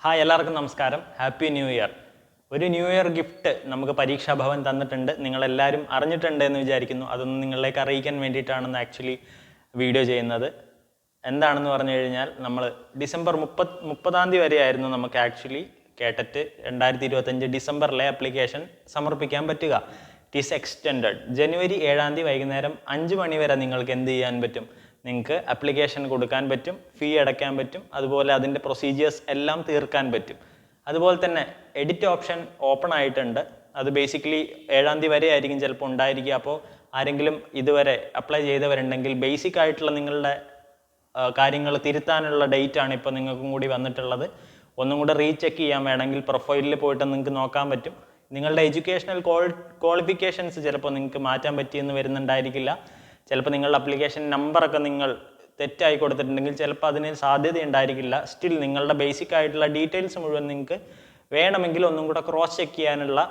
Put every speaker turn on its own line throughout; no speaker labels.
Hi എല്ലാവർക്കും നമസ്കാരം. Happy new year. ഒരു ന്യൂ ഇയർ ഗിഫ്റ്റ് നമുക്ക് പരീക്ഷാ ഭവൻ തന്നിട്ടുണ്ട്. നിങ്ങളെല്ലാവരും അറിഞ്ഞിട്ടുണ്ട് എന്ന് വിചാരിക്കുന്നു. അതൊന്ന് നിങ്ങളിലേക്ക് അറിയിക്കാൻ വേണ്ടിയിട്ടാണ് ആക്ച്വലി വീഡിയോ ചെയ്യുന്നത്. എന്താണെന്ന് പറഞ്ഞു കഴിഞ്ഞാൽ നമ്മൾ ഡിസംബർ 30 വരെ ആയിരുന്നു നമുക്ക് ആക്ച്വലി കേട്ടിട്ട് 2025 ഡിസംബറിലെ ആപ്ലിക്കേഷൻ സമർപ്പിക്കാൻ പറ്റുക. It is extended. ജനുവരി 7 വൈകുന്നേരം 5 മണി വരെ നിങ്ങൾക്ക് എന്ത് ചെയ്യാൻ പറ്റും? നിങ്ങൾക്ക് ആപ്ലിക്കേഷൻ കൊടുക്കാൻ പറ്റും, ഫീ അടയ്ക്കാൻ പറ്റും, അതുപോലെ അതിൻ്റെ പ്രൊസീജിയേഴ്സ് എല്ലാം തീർക്കാൻ പറ്റും. അതുപോലെ തന്നെ എഡിറ്റ് ഓപ്ഷൻ ഓപ്പൺ ആയിട്ടുണ്ട്. അത് ബേസിക്കലി 7 വരെ ആയിരിക്കും ചിലപ്പോൾ ഉണ്ടായിരിക്കുക. അപ്പോൾ ആരെങ്കിലും ഇതുവരെ അപ്ലൈ ചെയ്തവരുണ്ടെങ്കിൽ ബേസിക് ആയിട്ടുള്ള നിങ്ങളുടെ കാര്യങ്ങൾ തിരുത്താനുള്ള ഡേറ്റ് ആണ് ഇപ്പോൾ നിങ്ങൾക്കും കൂടി വന്നിട്ടുള്ളത്. ഒന്നും കൂടെ റീചെക്ക് ചെയ്യാൻ വേണമെങ്കിൽ പ്രൊഫൈലിൽ പോയിട്ട് നിങ്ങൾക്ക് നോക്കാൻ പറ്റും. നിങ്ങളുടെ എഡ്യൂക്കേഷണൽ ക്വാളിഫിക്കേഷൻസ് ചിലപ്പോൾ നിങ്ങൾക്ക് മാറ്റാൻ പറ്റിയെന്ന് വരുന്നുണ്ടായിരിക്കില്ല. ചിലപ്പോൾ നിങ്ങളുടെ അപ്ലിക്കേഷൻ നമ്പറൊക്കെ നിങ്ങൾ തെറ്റായി കൊടുത്തിട്ടുണ്ടെങ്കിൽ ചിലപ്പോൾ അതിന് സാധ്യത ഉണ്ടായിരിക്കില്ല. സ്റ്റിൽ നിങ്ങളുടെ ബേസിക് ആയിട്ടുള്ള ഡീറ്റെയിൽസ് മുഴുവൻ നിങ്ങൾക്ക് വേണമെങ്കിൽ ഒന്നും കൂടെ ക്രോസ് ചെക്ക് ചെയ്യാനുള്ള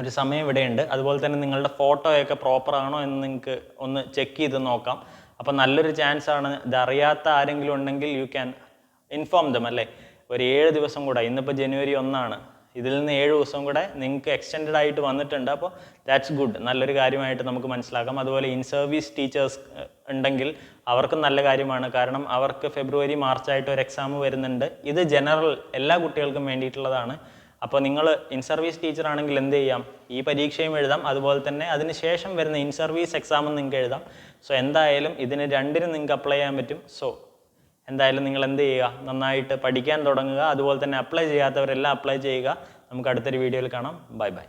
ഒരു സമയം ഇവിടെയുണ്ട്. അതുപോലെ തന്നെ നിങ്ങളുടെ ഫോട്ടോയൊക്കെ പ്രോപ്പർ ആണോ എന്ന് നിങ്ങൾക്ക് ഒന്ന് ചെക്ക് ചെയ്ത് നോക്കാം. അപ്പോൾ നല്ലൊരു ചാൻസ് ആണ്. ഇതറിയാത്ത ആരെങ്കിലും ഉണ്ടെങ്കിൽ യു ക്യാൻ ഇൻഫോം ദം. അല്ലേ, ഒരു 7 ദിവസം കൂടെ, ഇന്നിപ്പോൾ ജനുവരി 1, ഇതിൽ നിന്ന് 7 ദിവസം കൂടെ നിങ്ങൾക്ക് എക്സ്റ്റെൻഡ് ആയിട്ട് വന്നിട്ടുണ്ട്. അപ്പോൾ ദാറ്റ്സ് ഗുഡ്, നല്ലൊരു കാര്യമായിട്ട് നമുക്ക് മനസ്സിലാക്കാം. അതുപോലെ ഇൻ സർവീസ് ടീച്ചേഴ്സ് ഉണ്ടെങ്കിൽ അവർക്കും നല്ല കാര്യമാണ്. കാരണം അവർക്ക് ഫെബ്രുവരി മാർച്ചായിട്ട് ഒരു എക്സാം വരുന്നുണ്ട്. ഇത് ജനറൽ എല്ലാ കുട്ടികൾക്കും വേണ്ടിയിട്ടുള്ളതാണ്. അപ്പോൾ നിങ്ങൾ ഇൻ സർവീസ് ടീച്ചർ ആണെങ്കിൽ എന്ത് ചെയ്യാം? ഈ പരീക്ഷയും എഴുതാം, അതുപോലെ തന്നെ അതിന് ശേഷം വരുന്ന ഇൻ സർവീസ് എക്സാമും നിങ്ങൾക്ക് എഴുതാം. സോ എന്തായാലും ഇതിന് രണ്ടിനും നിങ്ങൾക്ക് അപ്ലൈ ചെയ്യാൻ പറ്റും. സോ എന്തായാലും നിങ്ങൾ എന്ത് ചെയ്യുക? നന്നായിട്ട് പഠിക്കാൻ തുടങ്ങുക. അതുപോലെ തന്നെ അപ്ലൈ ചെയ്യാത്തവരെല്ലാം അപ്ലൈ ചെയ്യുക. നമുക്ക് അടുത്തൊരു വീഡിയോയിൽ കാണാം. Bye bye.